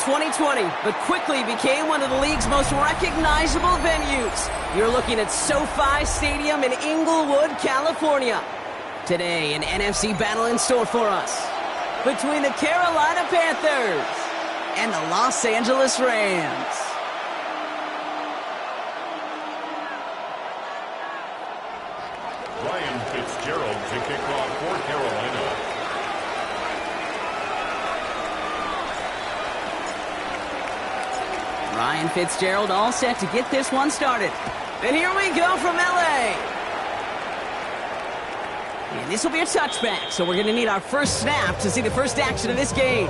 2020, but quickly became one of the league's most recognizable venues. You're looking at SoFi Stadium in Inglewood, California. Today, an NFC battle in store for us between the Carolina Panthers and the Los Angeles Rams. Ryan Fitzgerald to kick off for Carolina. Ryan Fitzgerald all set to get this one started. And here we go from LA. And this will be a touchback, so we're going to need our first snap to see the first action of this game.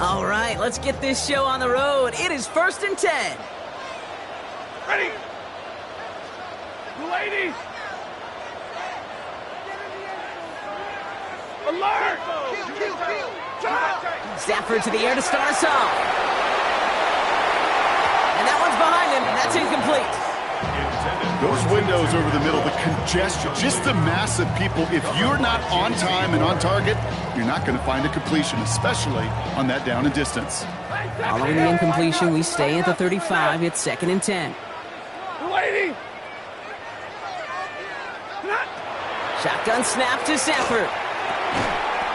All right, let's get this show on the road. It is 1st and 10. Ready! Ladies! Alert! Stafford to the air to start us off. And that one's behind him. That's incomplete. Those windows over the middle, the congestion, just the mass of people. If you're not on time and on target, you're not going to find a completion, especially on that down and distance. Following the incompletion, we stay at the 35. It's 2nd and 10. Lady! Shotgun snap to Stafford.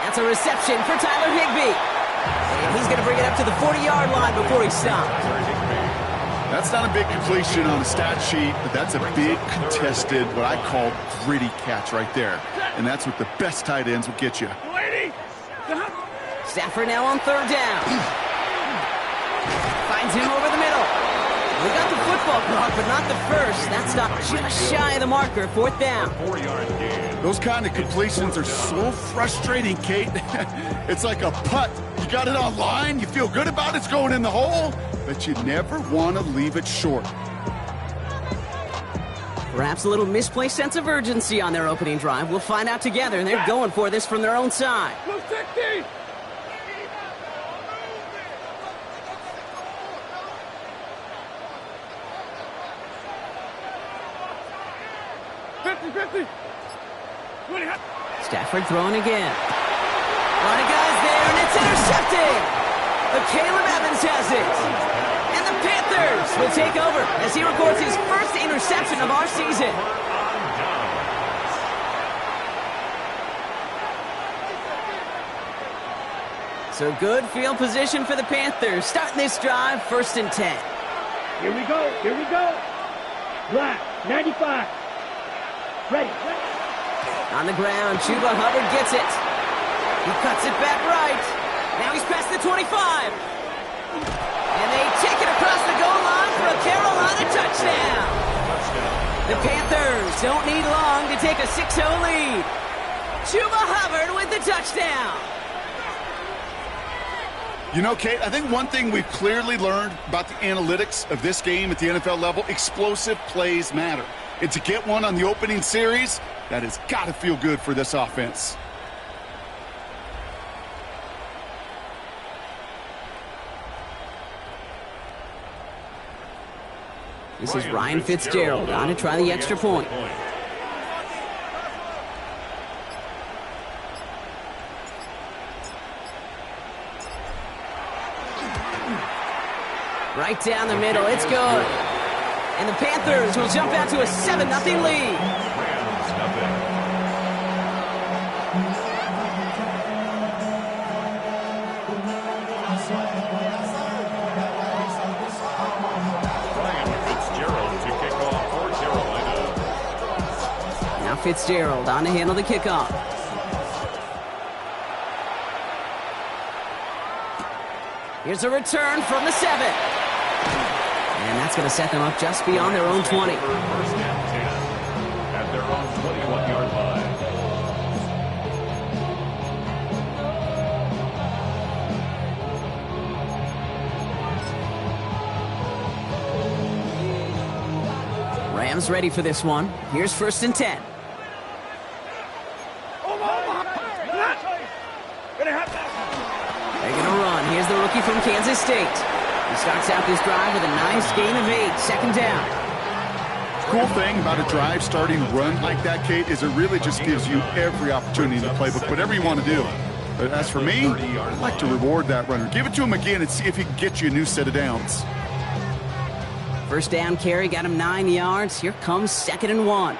That's a reception for Tyler Higbee. And he's going to bring it up to the 40-yard line before he stops. That's not a big completion on a stat sheet, but that's a big contested, what I call gritty catch right there. And that's what the best tight ends will get you. Lady! Stafford now on 3rd down. Finds him over the middle. We got the football clock, but not the first. That stopped just shy of the marker. 4th down. 4-yard gain. Those kind of completions are so frustrating, Kate. It's like a putt. You got it on line, you feel good about it's going in the hole, but you never want to leave it short. Perhaps a little misplaced sense of urgency on their opening drive. We'll find out together, and they're going for this from their own side. Move 60! Stafford throwing again. A lot of guys there, and it's intercepted. But Caleb Evans has it. And the Panthers will take over as he records his first interception of our season. So good field position for the Panthers. Starting this drive, 1st and 10. Here we go, here we go. Black, 95. Ready. On the ground, Chuba Hubbard gets it. He cuts it back right. Now he's past the 25. And they take it across the goal line for a Carolina touchdown. The Panthers don't need long to take a 6-0 lead. Chuba Hubbard with the touchdown. You know, Kate, I think one thing we've clearly learned about the analytics of this game at the NFL level, explosive plays matter. And to get one on the opening series, that has got to feel good for this offense. This is Ryan Fitzgerald on to try the extra point. Right down the middle, it's good. And the Panthers will jump out to a 7-0 lead. Fitzgerald on to handle the kickoff. Here's a return from the 7. And that's going to set them up just beyond their own 20. First and 10 at their own 21-yard line. Rams ready for this one. Here's 1st and 10. They're going to run. Here's the rookie from Kansas State. He starts out this drive with a nice gain of 8. Second down. Cool thing about a drive starting run like that, Kate, is it really just gives you every opportunity in the playbook, whatever you want to do. But as for me, I'd like to reward that runner. Give it to him again and see if he can get you a new set of downs. First down carry got him 9 yards. Here comes 2nd and 1.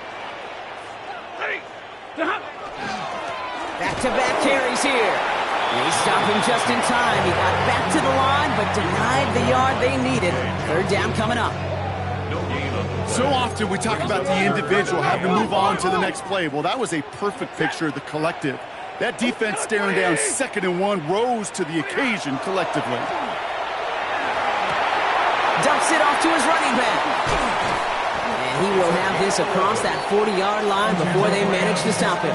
Back-to-back carries here. And they stop him just in time. He got back to the line, but denied the yard they needed. Third down coming up. So often we talk about the individual having to move on to the next play. Well, that was a perfect picture of the collective. That defense staring down 2nd and 1 rose to the occasion collectively. Dumps it off to his running back. And he will have this across that 40-yard line before they manage to stop him.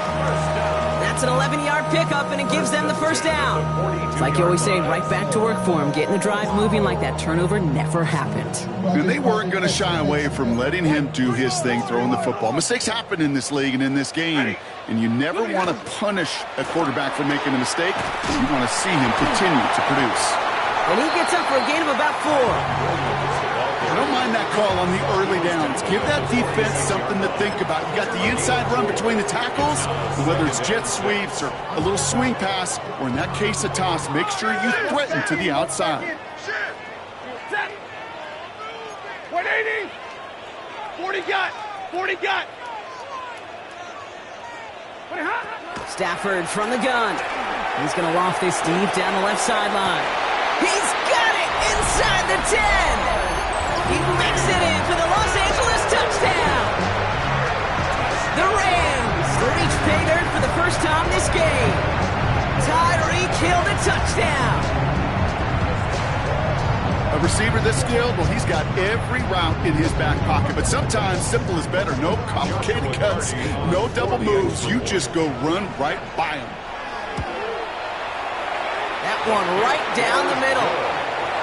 That's an 11-yard pickup, and it gives them the first down. It's like you always say, right back to work for him, getting the drive moving like that turnover never happened. And they weren't going to shy away from letting him do his thing throwing the football. Mistakes happen in this league and in this game, and you never want to punish a quarterback for making a mistake. You want to see him continue to produce. And he gets up for a gain of about 4. I don't mind that call on the early downs. Give that defense something to think about. You got the inside run between the tackles, and whether it's jet sweeps or a little swing pass, or in that case a toss, make sure you threaten to the outside. 180. 40 got. 40 got. Stafford from the gun. He's going to loft this deep down the left sideline. He's got it inside the 10. He makes it in for the Los Angeles touchdown. The Rams reach pay dirt for the first time this game. Tyreek Hill the touchdown. A receiver this skilled, well, he's got every route in his back pocket. But sometimes simple is better. No complicated cuts, no double moves. You just go run right by him. That one right down the middle.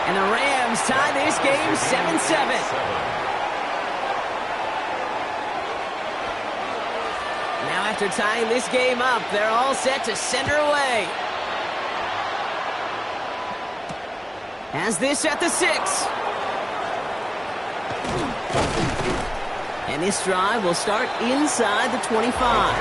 And the Rams tie this game 7-7. Now after tying this game up, they're all set to send her away. Has this at the 6. And this drive will start inside the 25.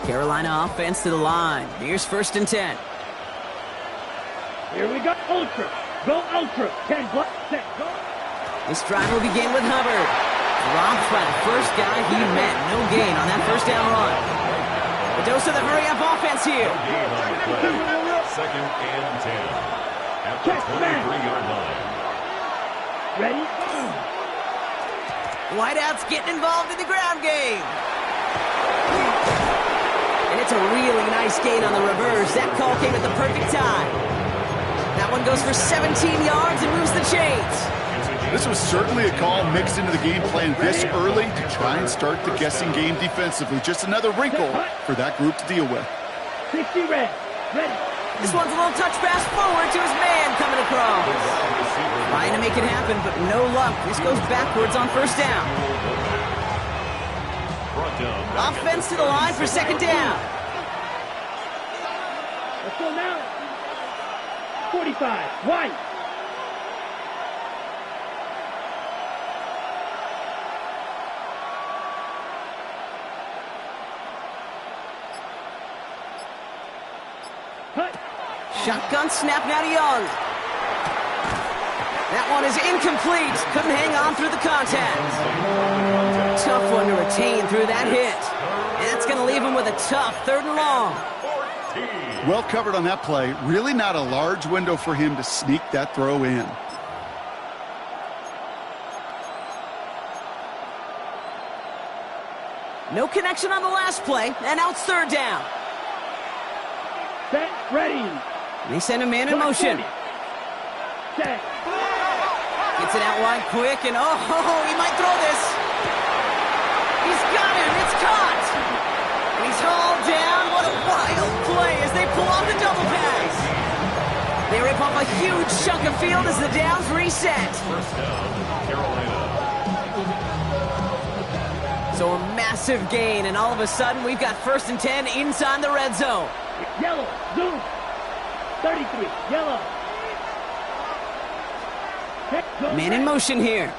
Carolina offense to the line. Here's 1st and 10. Here we go. Ultra. Go Ultra. 10 block. Set. Go. This drive will begin with Hubbard. Dropped by the first guy he met. No gain on that first down run. A dose of the hurry-up offense here. 2nd and 10. At the 23-yard line. Ready? Whiteout's getting involved in the ground game. And it's a really nice gain on the reverse. That call came at the perfect time. That one goes for 17 yards and moves the chains. This was certainly a call mixed into the game plan this early to try and start the guessing game defensively. Just another wrinkle for that group to deal with. 60 red. Ready. This one's a little touch pass forward to his man coming across. Trying to make it happen, but no luck. This goes backwards on first down. Offense to the line for 2nd down. Let's go now. 45. White. Cut. Shotgun snap now to Young. That one is incomplete. Couldn't hang on through the contact. Tough one to retain through that hit. And that's going to leave him with a tough 3rd and long. Well covered on that play. Really not a large window for him to sneak that throw in. No connection on the last play, and now it's 3rd down. Set. Ready. They send a man in motion. Set. Gets it out wide quick, and he might throw this. He's got him. It's caught. And he's hauled down. What a huge chunk of field as the downs reset. First down, Carolina. So a massive gain, and all of a sudden, we've got 1st and 10 inside the red zone. Yellow, zoom. 33, yellow. Man in motion here.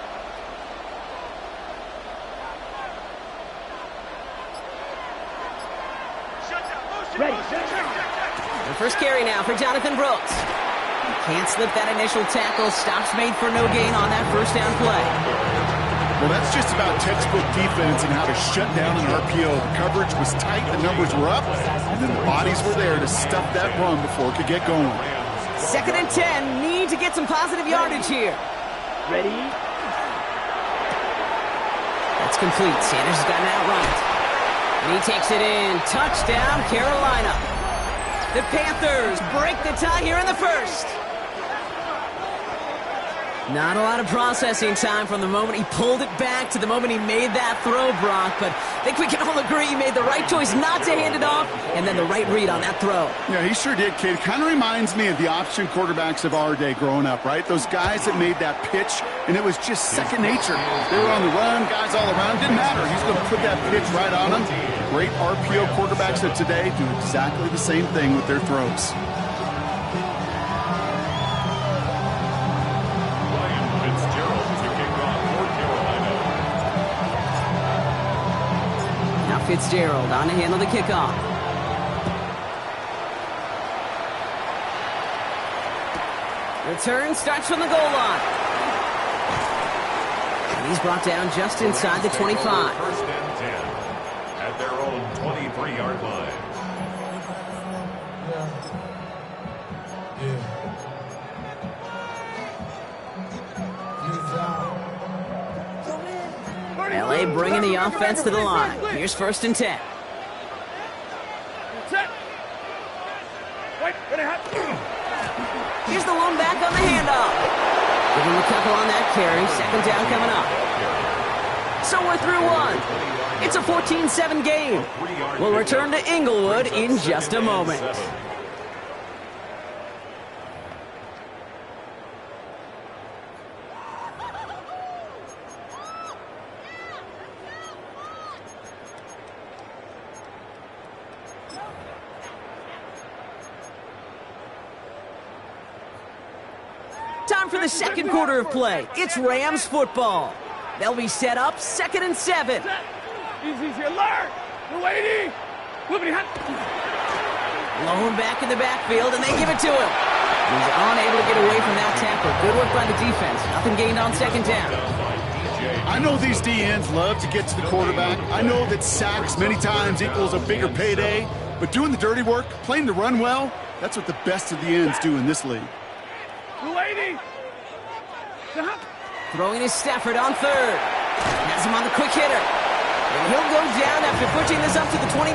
Ready. The first carry now for Jonathan Brooks. Can't slip that initial tackle. Stops made for no gain on that first down play. Well, that's just about textbook defense and how to shut down an RPO. The coverage was tight, the numbers were up, and then the bodies were there to stuff that run before it could get going. 2nd and 10. Need to get some positive yardage here. Ready. That's complete. Sanders has got an outright. And he takes it in. Touchdown, Carolina. The Panthers break the tie here in the first. Not a lot of processing time from the moment he pulled it back to the moment he made that throw, Brock. But I think we can all agree he made the right choice not to hand it off, and then the right read on that throw. Yeah, he sure did, kid. Kind of reminds me of the option quarterbacks of our day growing up, right? Those guys that made that pitch, and it was just second nature. They were on the run, guys all around. Didn't matter. He's going to put that pitch right on them. Great RPO quarterbacks of today do exactly the same thing with their throws. Fitzgerald on to handle the kickoff. Return starts from the goal line. And he's brought down just inside the 25. 1st and 10 at their own 23-yard line. LA bringing the offense to the line. Here's 1st and 10. Here's the lone back on the handoff. Give him a couple on that carry. 2nd down coming up. So we're through one. It's a 14-7 game. We'll return to Inglewood in just a moment. Time for the second quarter of play. It's Rams football. They'll be set up 2nd and 7. Easy here, Lark. No waiting. Lone back in the backfield, and they give it to him. He's unable to get away from that tackle. Good work by the defense. Nothing gained on 2nd down. I know these DNs love to get to the quarterback. I know that sacks many times equals a bigger payday. But doing the dirty work, playing the run well, that's what the best of the ends do in this league. Throwing is Stafford on 3rd. Has him on the quick hitter. And he'll go down after pushing this up to the 29.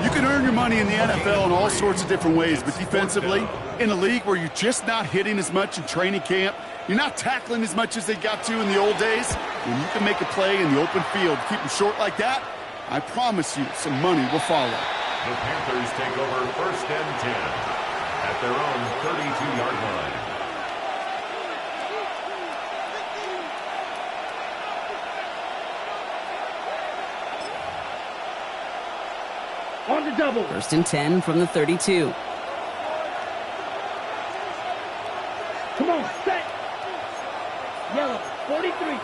You can earn your money in the NFL in all sorts of different ways, but defensively, in a league where you're just not hitting as much in training camp, you're not tackling as much as they got to in the old days, when you can make a play in the open field, keep them short like that, I promise you some money will follow. The Panthers take over 1st and 10 at their own 32-yard line. On the double. 1st and 10 from the 32. Come on, set. Yellow, 43.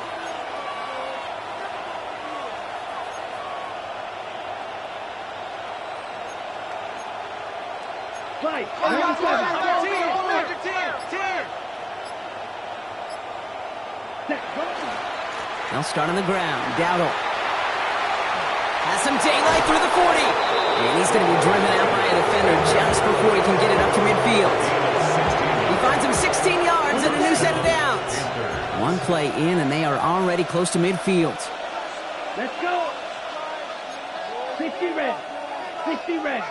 Five. They'll start on the ground. Dowdle has some daylight through the 40. And he's going to be driven out by a defender just before he can get it up to midfield. He finds him 16 yards and a new set of downs. One play in, and they are already close to midfield. Let's go. 60 red. 60 red.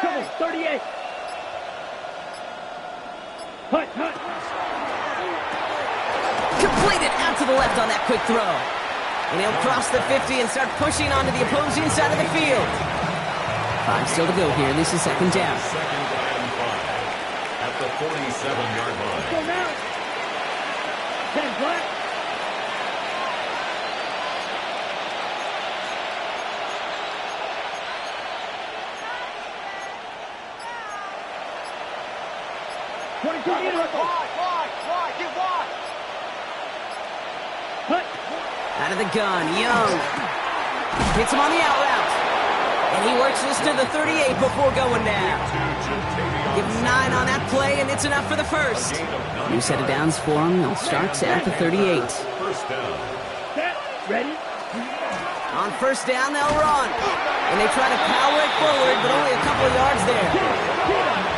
Come on, 38. Hut. Completed out to the left on that quick throw. And he'll cross the 50 and start pushing onto the opposing side of the field. 5 still to go here. This is second down. Second and 5 at the 47-yard line. Go now. 10 black. Out of the gun, Young. Hits him on the out route. And he works this to the 38 before going down. Give him 9 on that play, and it's enough for the first. New set of downs for him. He'll start at the 38. First down. Set. Ready. On first down, they'll run. And they try to power it forward, but only a couple of yards there.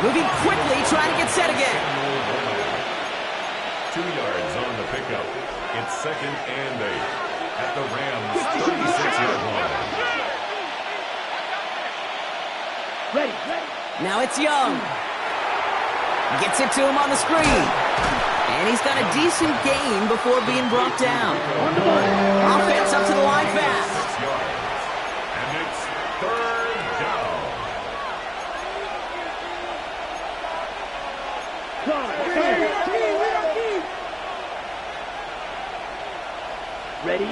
Moving quickly, trying to get set again. 2 yards on the pickup. It's second and 8 at the Rams' 36-yard line. Ready. Now it's Young. Gets it to him on the screen. And he's got a decent gain before being brought down. Offense up to the line fast. 6 yards. And it's third down. Ready.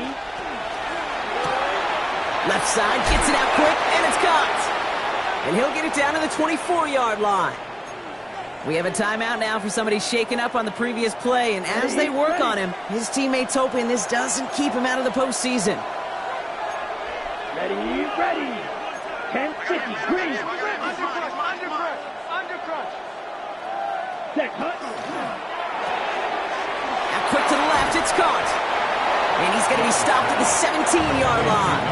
Left side, gets it out quick, and it's caught. And he'll get it down to the 24-yard line. We have a timeout now for somebody shaken up on the previous play, and as they work on him, his teammates hoping this doesn't keep him out of the postseason. Ready. 10-50. Green. Undercrush. Set. Hut. Now quick to the left, it's caught. And he's going to be stopped at the 17-yard line.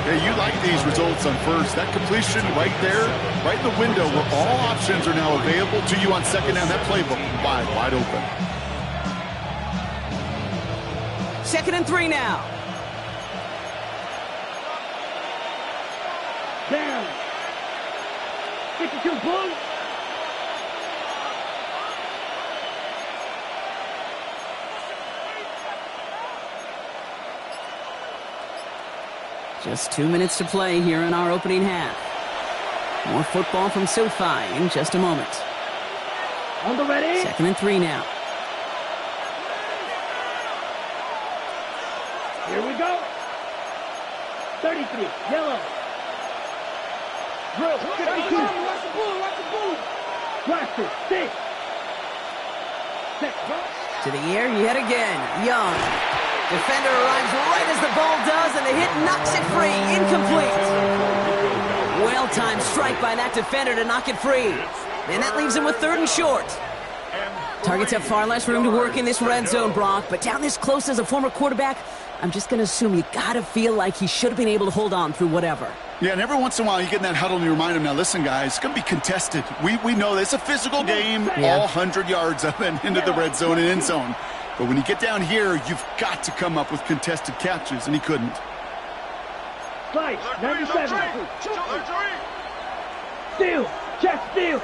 Yeah, you like these results on first. That completion right there, right in the window where all options are now available to you on second down. That playbook wide open. 2nd and 3 now. Down. 52 Bulls. Just 2 minutes to play here in our opening half. More football from SoFi in just a moment. On the ready. 2nd and 3 now. Here we go. 33. Yellow. Drill. 52. Watch the bull. Blaster. 6. To the air yet again. Young. Defender arrives right as the ball does, and the hit knocks it free. Incomplete. Well-timed strike by that defender to knock it free. And that leaves him with 3rd and short. Targets have far less room to work in this red zone, Brock, but down this close as a former quarterback, I'm just going to assume you got to feel like he should have been able to hold on through whatever. Yeah, and every once in a while you get in that huddle and you remind him, now listen, guys, it's going to be contested. We know this. It's a physical game, all 100 yards up and into the red zone and end zone. But when you get down here, you've got to come up with contested catches, and he couldn't. Slice, 97. Steal, chest steal.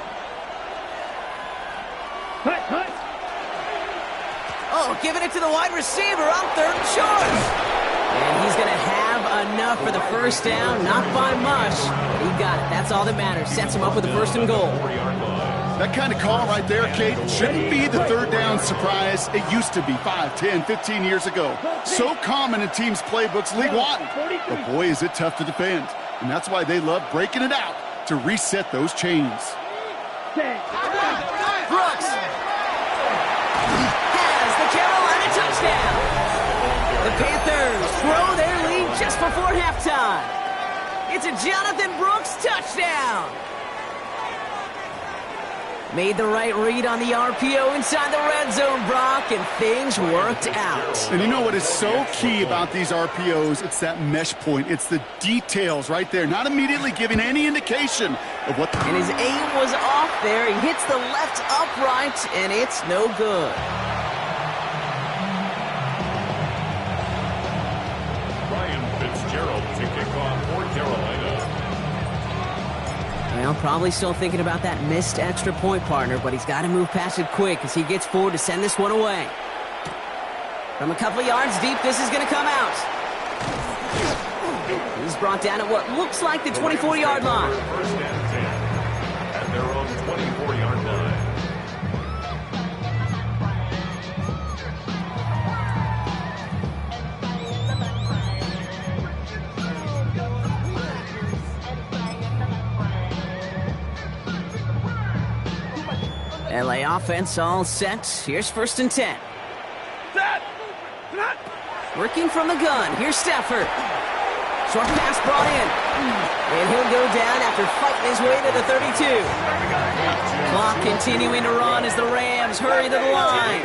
Hut. Oh, giving it to the wide receiver on 3rd and short. And he's going to have enough for the first down, not by much. But he got it. That's all that matters. Sets him up with the 1st and goal. That kind of call right there, Kate, shouldn't be the 3rd down surprise. It used to be 5, 10, 15 years ago. So common in teams' playbooks league-wide. But boy, is it tough to defend. And that's why they love breaking it out to reset those chains. Brooks has the Carolina touchdown. The Panthers grow their lead just before halftime. It's a Jonathan Brooks touchdown. Made the right read on the RPO inside the red zone, Brock, and things worked out. And you know what is so key about these RPOs? It's that mesh point. It's the details right there, not immediately giving any indication of what... And his aim was off there. He hits the left upright, and it's no good. Ryan Fitzgerald to kick off for Carolina. Well, probably still thinking about that missed extra point, partner, but he's got to move past it quick as he gets forward to send this one away. From a couple of yards deep, this is going to come out. He's brought down at what looks like the 24-yard line. First and 10 at their own 24-yard line. LA offense all set. Here's first and 10. Working from the gun. Here's Stafford. Short pass brought in. And he'll go down after fighting his way to the 32. Clock continuing to run as the Rams hurry to the line.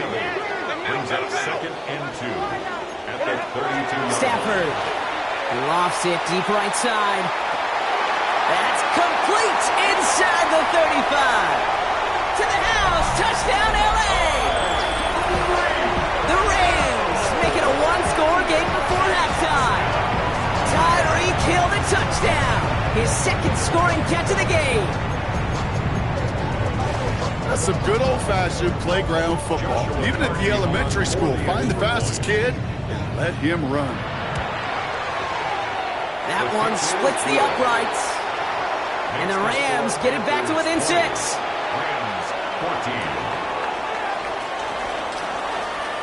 Brings up second and 2 at the 32-yard Stafford lofts it deep right side. That's complete inside the 35. To the house. Touchdown, LA. The Rams make it a one-score game before halftime. Tyreek Hill the touchdown. His second scoring catch of the game. That's some good old-fashioned playground football. Even at the elementary school, find the fastest kid and let him run. That one splits the uprights. And the Rams get it back to within 6. Rams 14.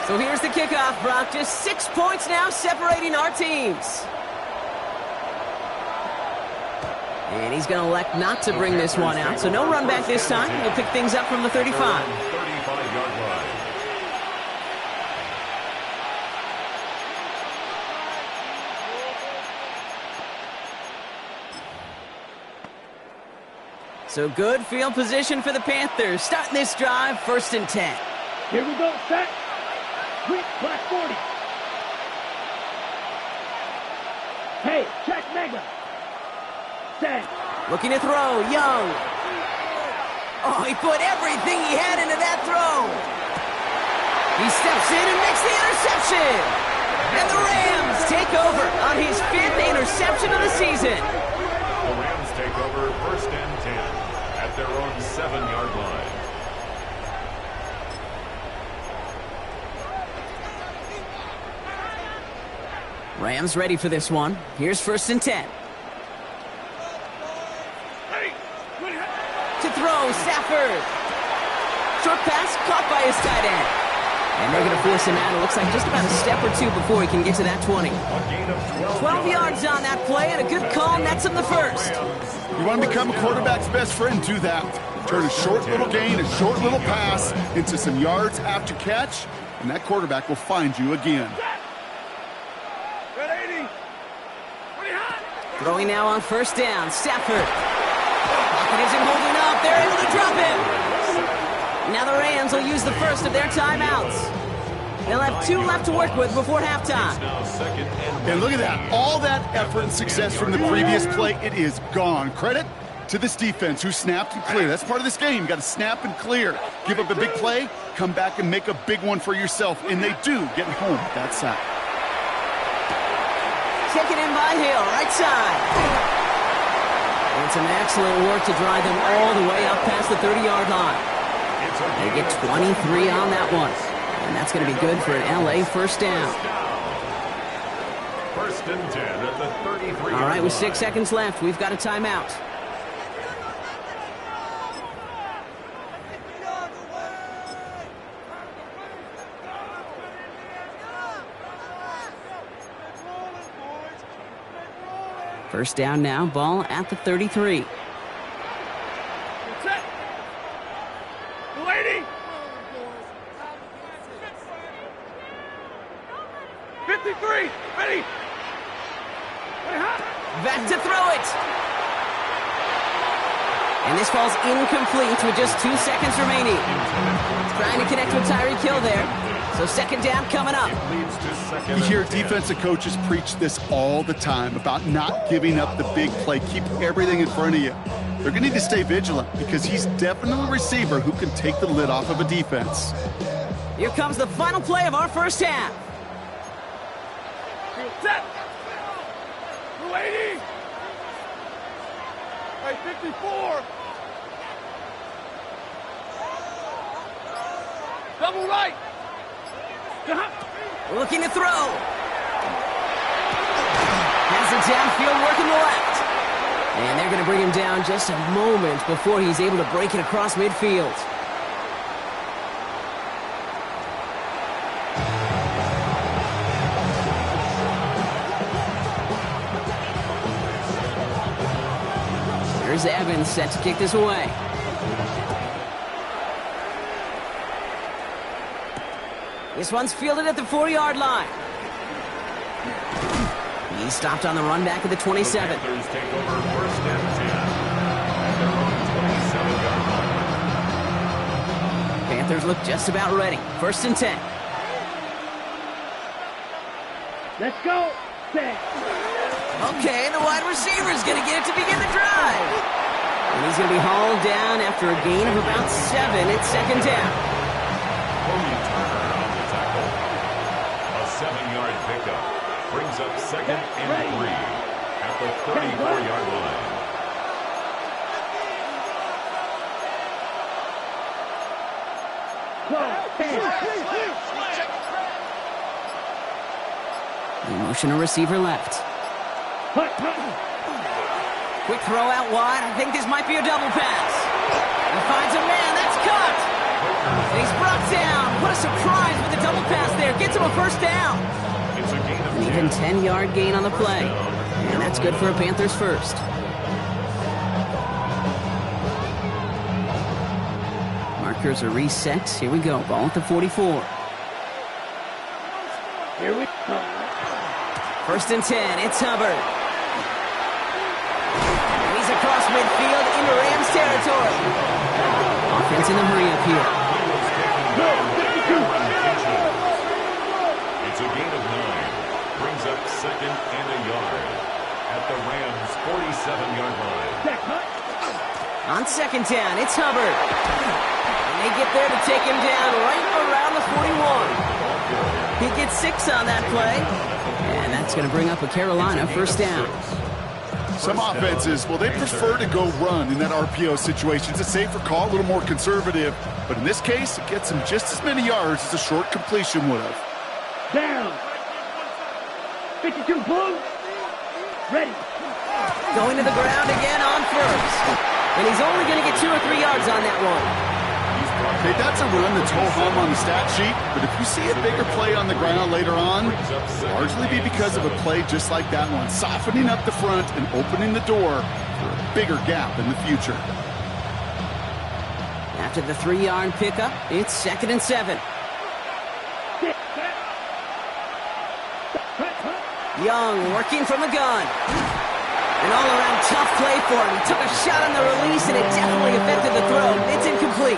So here's the kickoff, Brock. Just 6 points now separating our teams. And he's going to elect not to bring this one out. So no run back this time. He'll pick things up from the 35. 35-yard line. So good field position for the Panthers. Starting this drive, first and 10. Here we go, set. Quick, black 40. Hey, check mega. Set. Looking to throw, Young. Oh, he put everything he had into that throw. He steps in and makes the interception. And the Rams take over on his 5th interception of the season. The Rams take over first and 10 at their own 7-yard line. Rams ready for this one. Here's first and 10. To throw, Stafford. Short pass caught by his tight end. And they're going to force him out. It looks like just about a step or two before he can get to that 20. A gain of 12 yards on that play and a good call nets him the first. You want to become a quarterback's best friend, do that. Turn a short little gain, a short little pass into some yards after catch, and that quarterback will find you again. Throwing now on first down, Stafford. Pocket isn't holding up. They're able to drop him. Now the Rams will use the first of their timeouts. They'll have 2 left to work with before halftime. now second and And look at that. All that effort and success from the previous play, it is gone. Credit to this defense who snapped and cleared. That's part of this game. You got to snap and clear. Give up a big play, come back and make a big one for yourself. And they do, getting home with that sack. Taken in by Hill, right side. And some excellent work to drive them all the way up past the 30-yard line. They get 23 on that one. And that's going to be good for an LA first down. first and 10 at the 33-yard line. All right, with 6 seconds left, we've got a timeout. First down now, ball at the 33. Set. Lady. 53. Ready. Back to throw it. And this falls incomplete with just 2 seconds remaining. Trying to connect with Tyreek Hill there. So second down coming up. Leads to second You hear and 10. defensive coaches preach this all the time about not giving up the big play. Keep everything in front of you. They're going to need to stay vigilant because he's definitely a receiver who can take the lid off of a defense. Here comes the final play of our first half. Set. 280. Hey, 54. Double right. Looking to throw. Has it downfield, working the left. And they're going to bring him down just a moment before he's able to break it across midfield. Here's Evans set to kick this away. This one's fielded at the 4-yard line. He stopped on the run back at the 27. The Panthers take over first and 10 at their own 27-yard line. Panthers look just about ready. First and 10. Let's go. Set. Okay, the wide receiver's going to get it to begin the drive. And he's going to be hauled down after a gain of about 7 at second down. Cody Turner on the tackle. A 7-yard pickup brings up second and 3 at the 34-yard line. The motion a receiver left. Quick throw out wide. I think this might be a double pass. He finds a man. That's caught. And he's brought down. What a surprise with the double pass there. Gets him a first down. It's a gain of An even 10-yard gain on the play. And that's good for a Panthers first. Markers are reset. Here we go. Ball at the 44. Here we go. First and 10. It's Hubbard. And he's across midfield into Rams territory. Offense in the hurry up here. It's a gain of 9. Brings up second and a yard at the Rams' 47-yard line. On second down, it's Hubbard. And they get there to take him down right around the 41. He gets 6 on that play. And that's going to bring up a Carolina first down. Some offenses, well, they prefer to go run in that RPO situation. It's a safer call, a little more conservative. But in this case, it gets him just as many yards as a short completion would have. Down. 52 blue. Ready. Going to the ground again on first. And he's only going to get 2 or 3 yards on that one. Okay, that's a run that's ho-hum on the stat sheet, but if you see a bigger play on the ground later on, it'll largely be because of a play just like that one, softening up the front and opening the door for a bigger gap in the future. After the 3-yard pickup, it's second and 7. Young working from the gun. An all-around tough play for him. He took a shot on the release, and it definitely affected the throw. It's incomplete.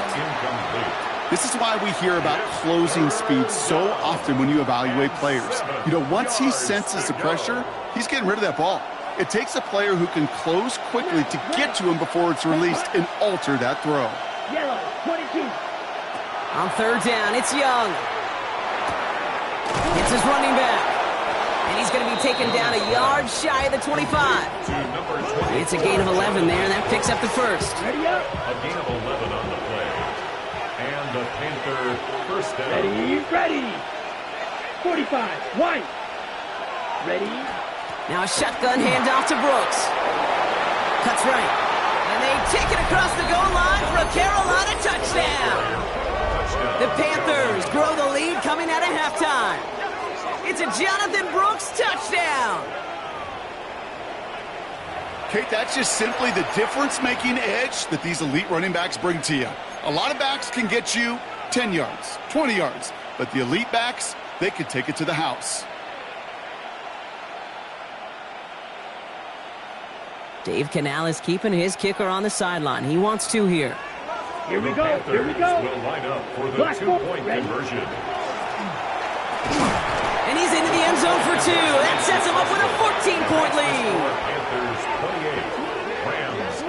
This is why we hear about closing speed so often when you evaluate players. You know, once he senses the pressure, he's getting rid of that ball. It takes a player who can close quickly to get to him before it's released and alter that throw. Yellow, 22. On third down, it's Young. It's his running back. And he's going to be taken down a yard shy of the 25. It's a gain of 11 there, and that picks up the first. Ready up. A gain of 11 on the play. And the Panther first down. Ready. 45. White. Ready. Now a shotgun handoff to Brooks. Cuts right. And they take it across the goal line for a Carolina touchdown. The Panthers grow the lead coming out of halftime. It's a Jonathan Brooks touchdown. Kate, that's just simply the difference-making edge that these elite running backs bring to you. A lot of backs can get you 10 yards, 20 yards, but the elite backs, they can take it to the house. Dave Canales keeping his kicker on the sideline. He wants 2 here. Here we The go. Panthers Here we go. will line up for the Black ball. 2-point Ready. conversion. And he's into the end zone for 2. That sets him up with a 14-point lead. Panthers 28, Rams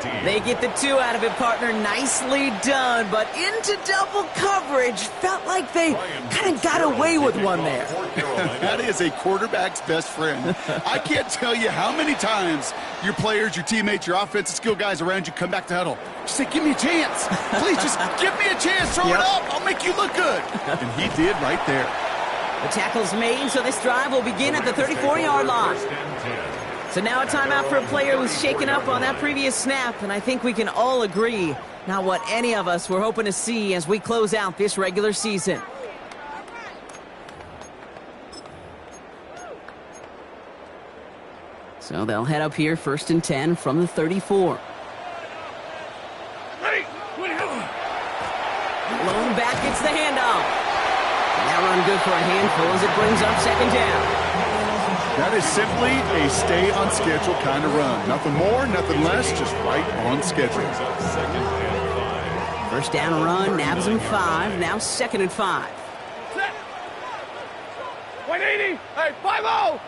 14. They get the 2 out of it, partner. Nicely done, but into double coverage. Felt like they kind of got away with one there. That is a quarterback's best friend. I can't tell you how many times your players, your teammates, your offensive skill guys around you come back to huddle. Just say, give me a chance. Please just give me a chance. Throw it up. I'll make you look good. And he did right there. The tackle's made, so this drive will begin at the 34-yard line. First and 10. So now a timeout for a player who was shaken up on that previous snap, and I think we can all agree, not what any of us were hoping to see as we close out this regular season. So they'll head up here, 1st and 10 from the 34. Lone back gets the handoff. And that run good for a handful as it brings up 2nd down. That is simply a stay-on-schedule kind of run. Nothing more, nothing less, just right on schedule. Brings up 2nd and 5. First down run, nabs him 5, now 2nd and 5. Set. 180. Hey, 5-0.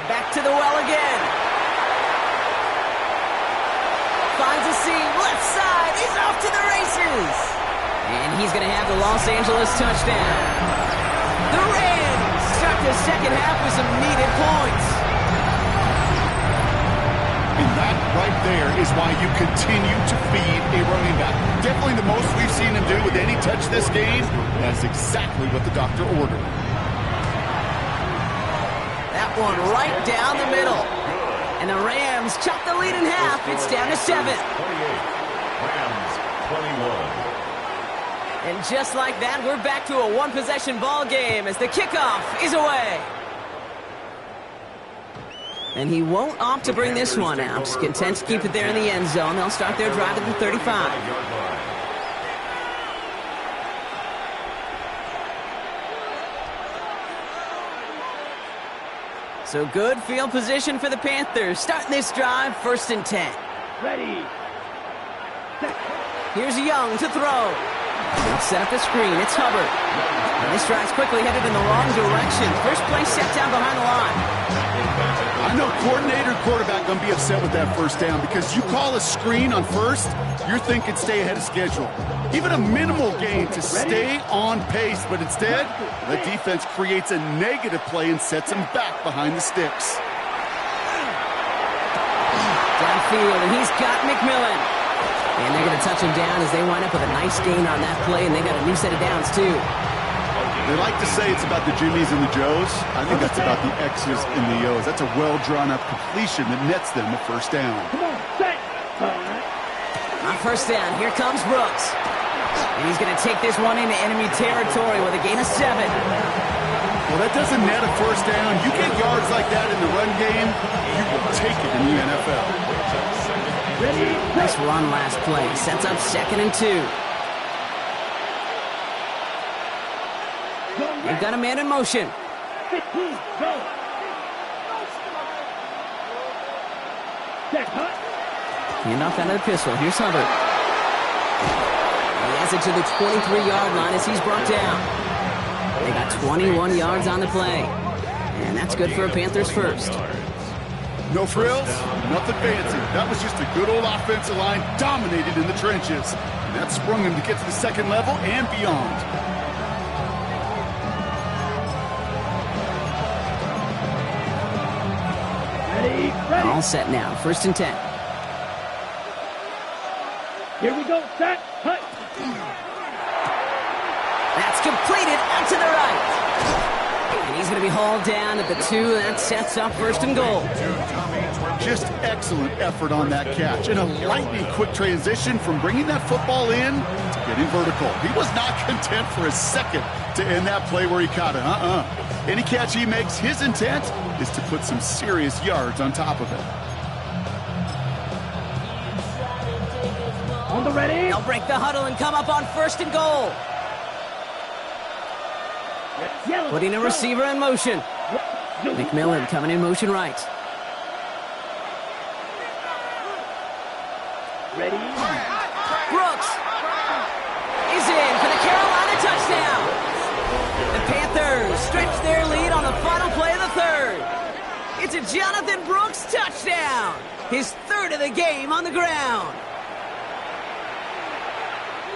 Back to the well again. Finds a seam, left side, he's off to the races. And he's going to have the Los Angeles touchdown. The Rams start the second half with some needed points. And that right there is why you continue to feed a running back. Definitely the most we've seen him do with any touch this game. That's exactly what the doctor ordered. That one right down the middle. And the Rams chop the lead in half. It's down to 7. 28. Rams 21. And just like that, we're back to a one-possession ball game as the kickoff is away. And he won't opt to bring this one out. Just content to keep it there in the end zone. They'll start their drive at the 35. So good field position for the Panthers. Starting this drive, 1st and 10. Ready. Set. Here's Young to throw. They'll set up the screen. It's Hubbard. And this drive's quickly headed in the wrong direction. First play set down behind the line. I know coordinator and quarterback going to be upset with that first down because you call a screen on first, you're thinking stay ahead of schedule. Even a minimal gain to stay on pace, but instead, the defense creates a negative play and sets him back behind the sticks. Downfield, and he's got McMillan. And they're going to touch him down as they wind up with a nice gain on that play, and they got a new set of downs, too. They like to say it's about the Jimmies and the Joes. I think that's about the X's and the O's. That's a well-drawn-up completion that nets them a first down. Come on, set. On first down, here comes Brooks. And he's going to take this one into enemy territory with a gain of 7. Well, that doesn't net a first down. You get yards like that in the run game, you will take it in the NFL. Ready. Nice run last play. Sets up 2nd and 2. They've got a man in motion. 15. Go. Set. Hut. Handoff out of the pistol. Here's Hubbard. He has it to the 23-yard line as he's brought down. They got 21 yards on the play. And that's good for a Panthers first. No frills, nothing fancy. That was just a good old offensive line dominated in the trenches. And that sprung him to get to the second level and beyond. Ready. All set now. 1st and 10. Here we go. Set. Hut. That's completed out to the right. And he's going to be hauled down at the 2. That sets up 1st and goal. Just excellent effort on that catch. And a lightning quick transition from bringing that football in to getting vertical. He was not content for a second to end that play where he caught it. Any catch he makes, his intent is to put some serious yards on top of it. On the ready. They'll break the huddle and come up on 1st and goal. Yellow. Putting a receiver in motion. McMillan coming in motion right. Ready. Brooks is in for the Carolina touchdown. The Panthers stretch their lead on the final play of the 3rd. It's a Jonathan Brooks touchdown. His 3rd of the game on the ground.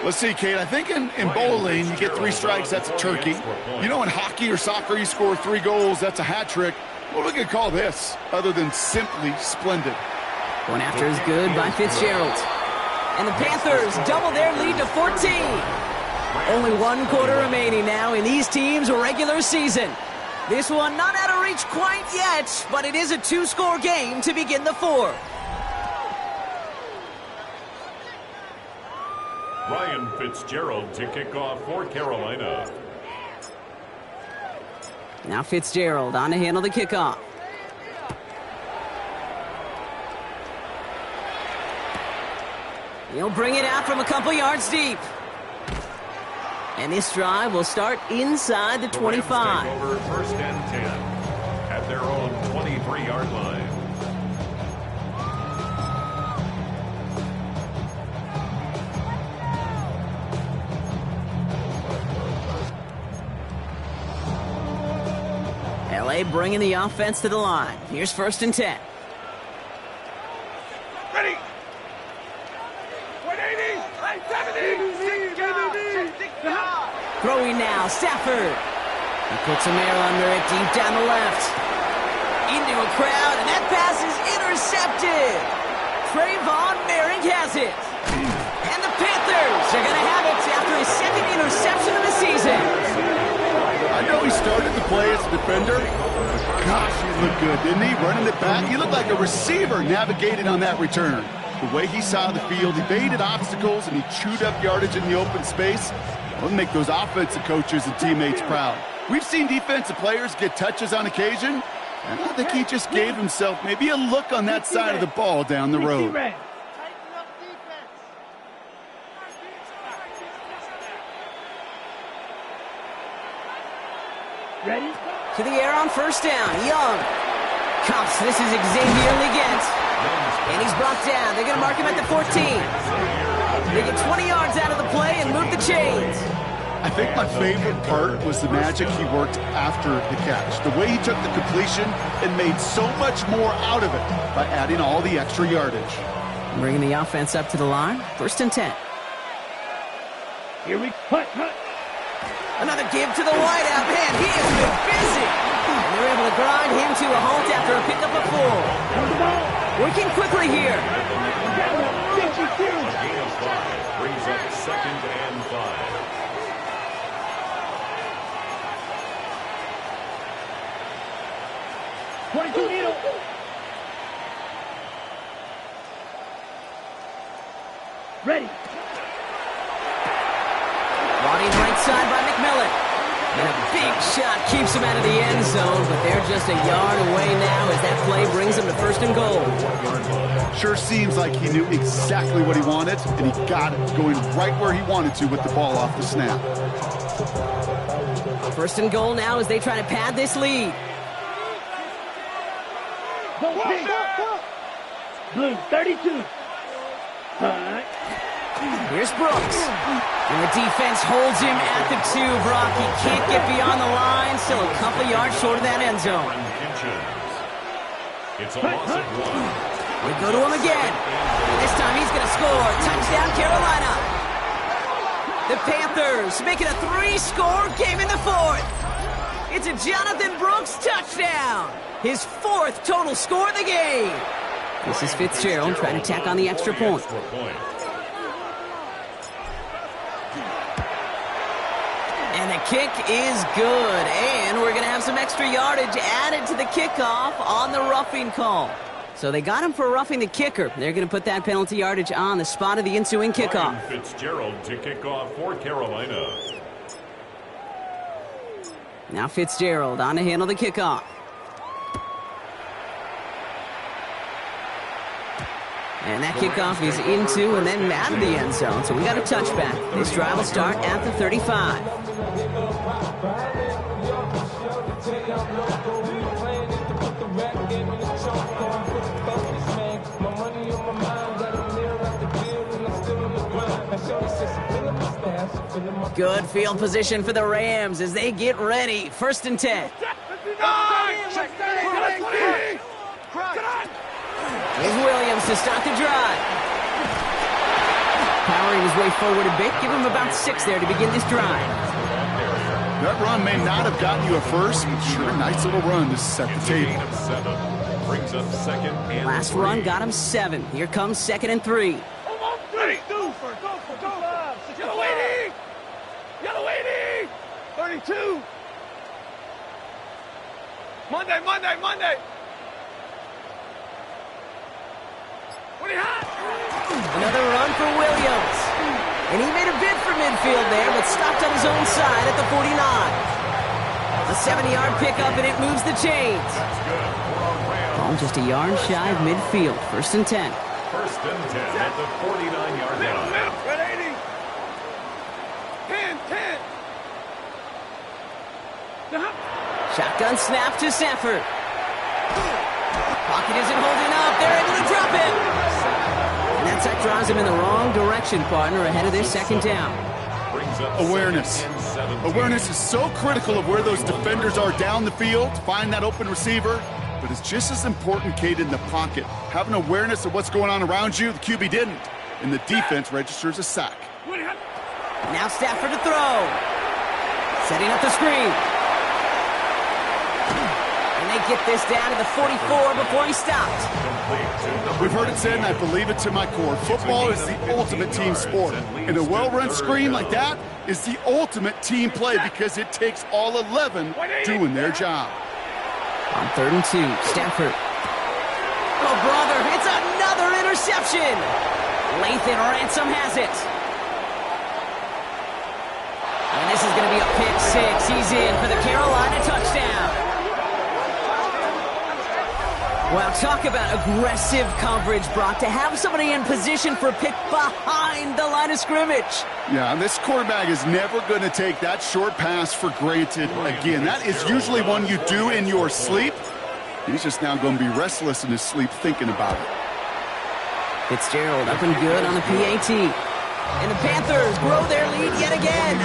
Let's see, Kate. I think in bowling, you get 3 strikes, that's a turkey. You know, in hockey or soccer, you score 3 goals, that's a hat trick. What are we going to call this other than simply splendid? Going after is good by Fitzgerald. And the Panthers double their lead to 14. Only one quarter remaining now in these teams' regular season. This one not out of reach quite yet, but it is a two-score game to begin the fourth. Ryan Fitzgerald to kick off for Carolina. Now Fitzgerald on to handle the kickoff. He'll bring it out from a couple yards deep. And this drive will start inside the 25. Take over first and 10 at their own 23-yard line. LA bringing the offense to the line. Here's first and 10. Ready. 180. 70. Throwing now, Stafford. He puts a air under it deep down the left. Into a crowd, and that pass is intercepted. Trayvon Merrick has it. And the Panthers are going to have it after his second interception of the season. I know he started the play as a defender, but gosh, he looked good, didn't he? Running it back, he looked like a receiver navigating on that return. The way he saw the field, he baited obstacles, and he chewed up yardage in the open space. It'll make those offensive coaches and teammates proud. We've seen defensive players get touches on occasion, and I think he just gave himself maybe a look on that side of the ball down the road. Ready? To the air on first down. Young. Cuffs. This is Xavier Legette. And he's brought down. They're going to mark him at the 14. They get 20 yards out of the play and move the chains. I think my favorite part was the magic he worked after the catch. The way he took the completion and made so much more out of it by adding all the extra yardage. Bringing the offense up to the line. First and 10. Here we hunt. Another give to the wideout. Man, he has been busy. And they're able to grind him to a halt after a pickup of 4. Working quickly here. Gain of 5 brings up second and 5. Ready. Ronnie right side by McMillan. And a big shot keeps him out of the end zone, but they're just a yard away now as that play brings them to first and goal. Sure seems like he knew exactly what he wanted, and he got it going right where he wanted to with the ball off the snap. First and goal now as they try to pad this lead. Blue, 32. Here's Brooks. And the defense holds him at the 2, Brock. He can't get beyond the line. Still a couple yards short of that end zone. It's a loss of 1. We go to him again. And this time he's going to score. Touchdown, Carolina. The Panthers making a 3-score game in the fourth. It's a Jonathan Brooks touchdown. His 4th total score of the game. This is Fitzgerald trying to tack on the extra point. And the kick is good. And we're going to have some extra yardage added to the kickoff on the roughing call. So they got him for roughing the kicker. They're going to put that penalty yardage on the spot of the ensuing kickoff. Ryan Fitzgerald to kick off for Carolina. Now Fitzgerald on to handle the kickoff. And that kickoff is into and then out of the end zone. So we got a touchback. This drive will start at the 35. Good field position for the Rams as they get ready. First and 10. Here's Williams to start the drive. Powering his way forward a bit. Give him about 6 there to begin this drive. That run may not have gotten you a first, but sure, a nice little run to set the table. Brings up second and Last 3. run got him 7. Here comes second and 3. 2. Monday. What do you have? Another run for Williams. And he made a bid for midfield there, but stopped on his own side at the 49. A 70-yard pickup, and it moves the chains. That's good for a Rams. Ball just a yard shy of midfield. 1st and 10. 1st and 10 at the 49-yard line. Red 80. 10. Shotgun snap to Stafford. Pocket isn't holding up. They're able to drop it. And that sack drives him in the wrong direction, partner, ahead of this 2nd down. Brings up Awareness. 2nd and 17. Awareness is so critical of where those defenders are down the field to find that open receiver, but it's just as important, Kate, in the pocket. Having awareness of what's going on around you, the QB didn't, and the defense registers a sack. Now Stafford to throw. Setting up the screen. And they get this down to the 44 before he stopped. We've heard it said, and I believe it to my core, football is the ultimate team sport. And a well-run screen like that is the ultimate team play because it takes all 11 doing their job. On 3rd and 2, Stafford. Oh, brother, it's another interception. Lathan Ransom has it. And this is going to be a pick 6. He's in for the Carolina touchdown. Well, talk about aggressive coverage, Brock, to have somebody in position for a pick behind the line of scrimmage. Yeah, and this quarterback is never going to take that short pass for granted again. That is usually one you do in your sleep. He's just now going to be restless in his sleep thinking about it. Fitzgerald up and good on the PAT. And the Panthers grow their lead yet again.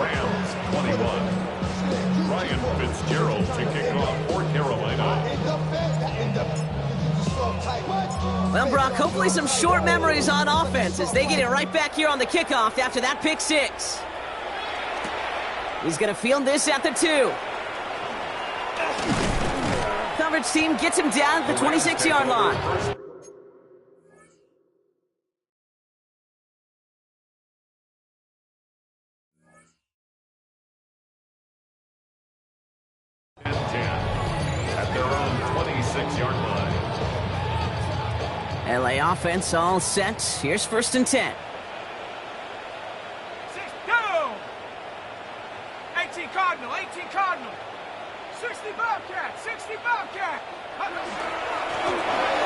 Rams 21. Ryan Fitzgerald to kick off for Carolina. Well, Brock, hopefully some short memories on offense as they get it right back here on the kickoff after that pick 6. He's going to field this at the 2. Coverage team gets him down at the 26-yard line. And 10 at their own 26-yard line. LA offense all set. Here's 1st and 10. 18 Cardinal. 60 Bobcat.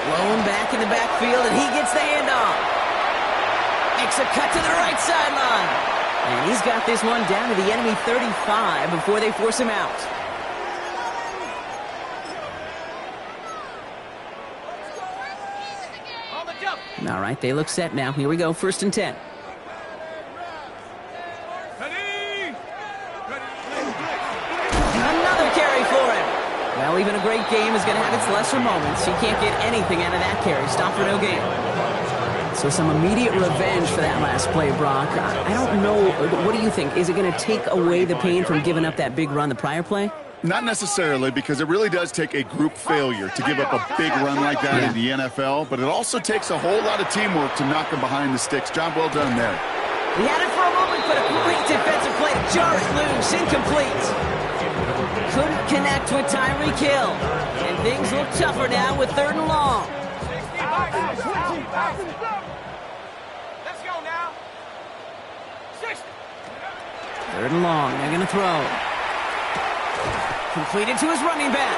Blown back in the backfield, and he gets the handoff. Makes a cut to the right sideline. And he's got this one down to the enemy 35 before they force him out. All right, they look set now. Here we go, 1st and 10. Another carry for him. Well, even a great game is going to have its lesser moments. He can't get anything out of that carry. Stop for no gain. So some immediate revenge for that last play, Brock. I don't know. What do you think? Is it going to take away the pain from giving up that big run the prior play? Not necessarily, because it really does take a group failure to give up a big run like that in the NFL, but it also takes a whole lot of teamwork to knock him behind the sticks. Job well done there. He had it for a moment, but a great defensive play to jar it loose, incomplete. Couldn't connect with Tyreek Hill, and things look tougher now with 3rd and long. Let's go now. 60. 3rd and long, they're going to throw. Completed to his running back.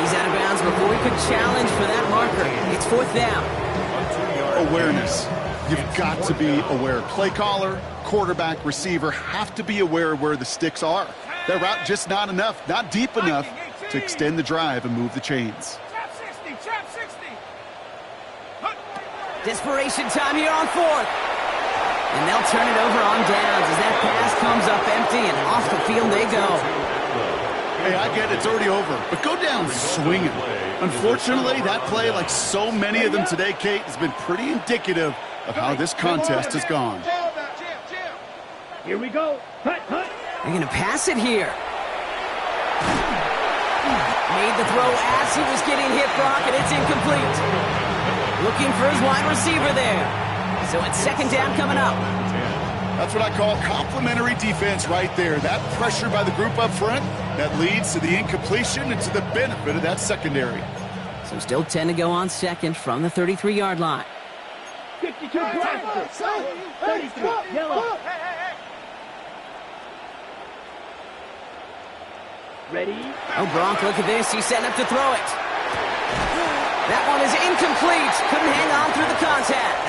He's out of bounds before he could challenge for that marker. It's 4th down. Awareness. You've got to be aware. Play caller, quarterback, receiver have to be aware of where the sticks are. Their route just not enough, not deep enough to extend the drive and move the chains. Chap 60. Desperation time here on 4th. And they'll turn it over on downs as that pass comes up empty and off the field they go. Hey, I get it, it's already over, but go down swinging. Unfortunately, that play, like so many of them today, Kate, has been pretty indicative of how this contest has gone. Here we go. Hut. They're going to pass it here. Made the throw as he was getting hit, Brock, and it's incomplete. Looking for his wide receiver there. So it's 2nd down coming up. That's what I call complementary defense right there. That pressure by the group up front, that leads to the incompletion and to the benefit of that secondary. So still 10 to go on second from the 33-yard line. 52 black, 33 yellow. Ready? Oh, Gronk, look at this. He's setting up to throw it. That one is incomplete. Couldn't hang on through the contact.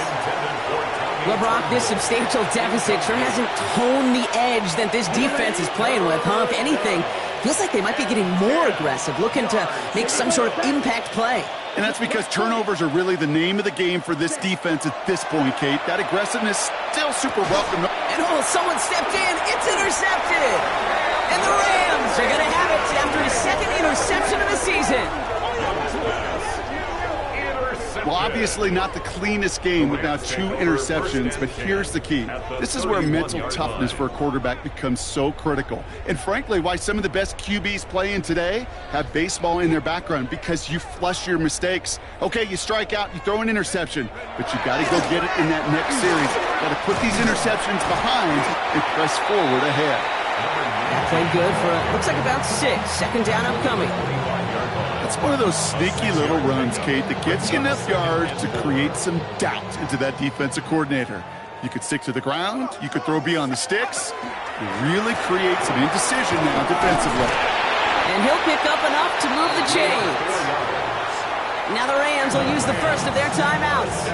Well, Brock, this substantial deficit sure hasn't honed the edge that this defense is playing with, huh? If anything, feels like they might be getting more aggressive, looking to make some sort of impact play. And that's because turnovers are really the name of the game for this defense at this point, Kate. That aggressiveness still super welcome. And oh, someone stepped in. It's intercepted. And the Rams are going to have it after his second interception of the season. Well, obviously not the cleanest game with now 2 interceptions, but here's the key. This is where mental toughness for a quarterback becomes so critical. And frankly, why some of the best QBs playing today have baseball in their background, because you flush your mistakes. Okay, you strike out, you throw an interception, but you got to go get it in that next series. Got to put these interceptions behind and press forward ahead. That played good for, looks like about 6. Second down upcoming. It's one of those sneaky little runs, Kate, that gets you enough yards to create some doubt into that defensive coordinator. You could stick to the ground, you could throw beyond the sticks, really create some indecision now defensively. And he'll pick up enough to move the chains. Now the Rams will use the first of their timeouts.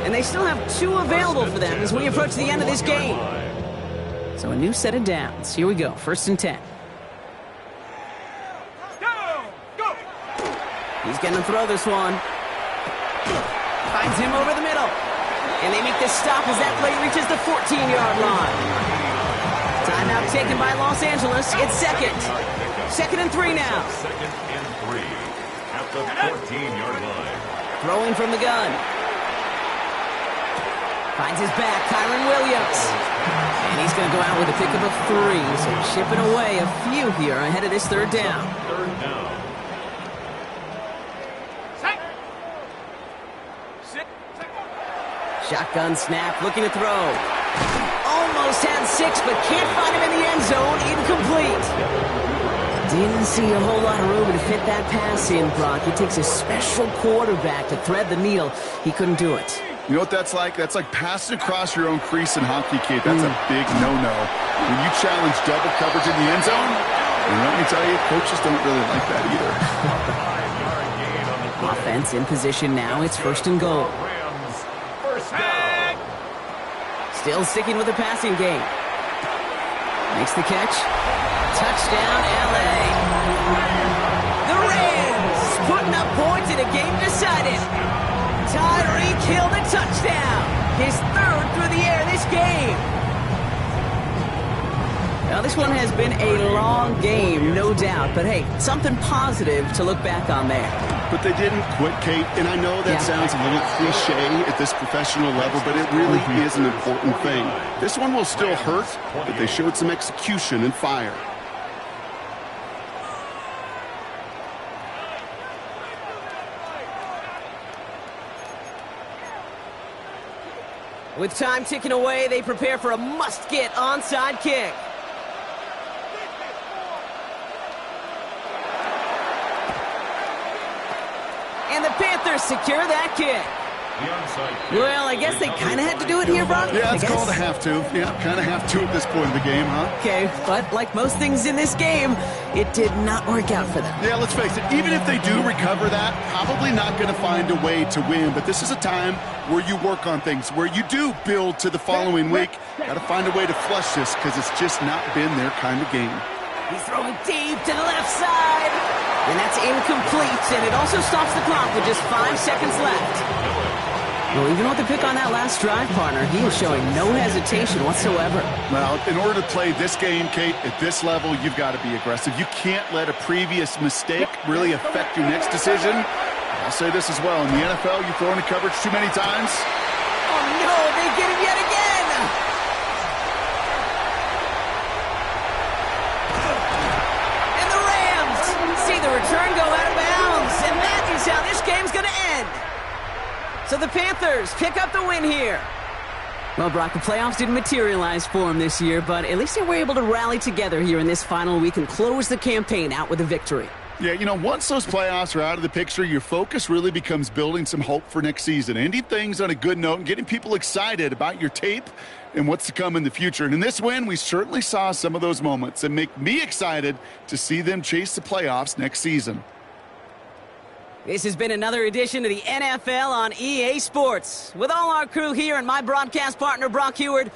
And they still have 2 available for them as we approach the end of this game. So a new set of downs. Here we go, 1st and 10. He's going to throw this one. Finds him over the middle. And they make the stop as that play reaches the 14-yard line. Timeout taken by Los Angeles. It's second. 2nd and 3 now. 2nd and 3 at the 14-yard line. Throwing from the gun. Finds his back, Kyren Williams. And he's going to go out with a pickup of 3. So chipping away a few here ahead of this 3rd down. 3rd down. Shotgun snap, looking to throw. Almost had 6, but can't find him in the end zone. Incomplete. Didn't see a whole lot of room to fit that pass in, Brock. It takes a special quarterback to thread the needle. He couldn't do it. You know what that's like? That's like passing across your own crease in hockey, Kate. That's a big no-no. When you challenge double coverage in the end zone, and let me tell you, coaches don't really like that either. Offense in position now. It's 1st and goal. Still sticking with the passing game. Makes the catch. Touchdown, LA. The Rams putting up points in a game decided. Tyreek Hill the touchdown. His 3rd through the air this game. Now, this one has been a long game, no doubt. But, hey, something positive to look back on there. But they didn't quit, Kate, and I know that sounds a little cliche at this professional level, but it really is an important thing. This one will still hurt, but they showed some execution and fire. With time ticking away, they prepare for a must-get onside kick. And the Panthers secure that kick. Well, I guess they kind of had to do it here, Brock. Yeah, it's called a have to. Yeah, kind of have to at this point in the game, huh? Okay, but like most things in this game, it did not work out for them. Yeah, let's face it, even if they do recover that, probably not going to find a way to win. But this is a time where you work on things, where you do build to the following week. Got to find a way to flush this because it's just not been their kind of game. He's throwing deep to the left side. And that's incomplete, and it also stops the clock with just 5 seconds left. Well, even with the pick on that last drive, partner, he is showing no hesitation whatsoever. Well, in order to play this game, Kate, at this level, you've got to be aggressive. You can't let a previous mistake really affect your next decision. I'll say this as well. In the NFL, you throw into coverage too many times. Oh, no, they get him yet again. And the Rams see the return go out of bounds, and that is how this game's going to end. So the Panthers pick up the win here. Well, Brock, the playoffs didn't materialize for him this year, but at least they were able to rally together here in this final week and close the campaign out with a victory. Yeah, you know, once those playoffs are out of the picture, your focus really becomes building some hope for next season, ending things on a good note and getting people excited about your tape and what's to come in the future. And in this win, we certainly saw some of those moments and make me excited to see them chase the playoffs next season. This has been another edition of the NFL on EA Sports. With all our crew here and my broadcast partner, Brock Heward,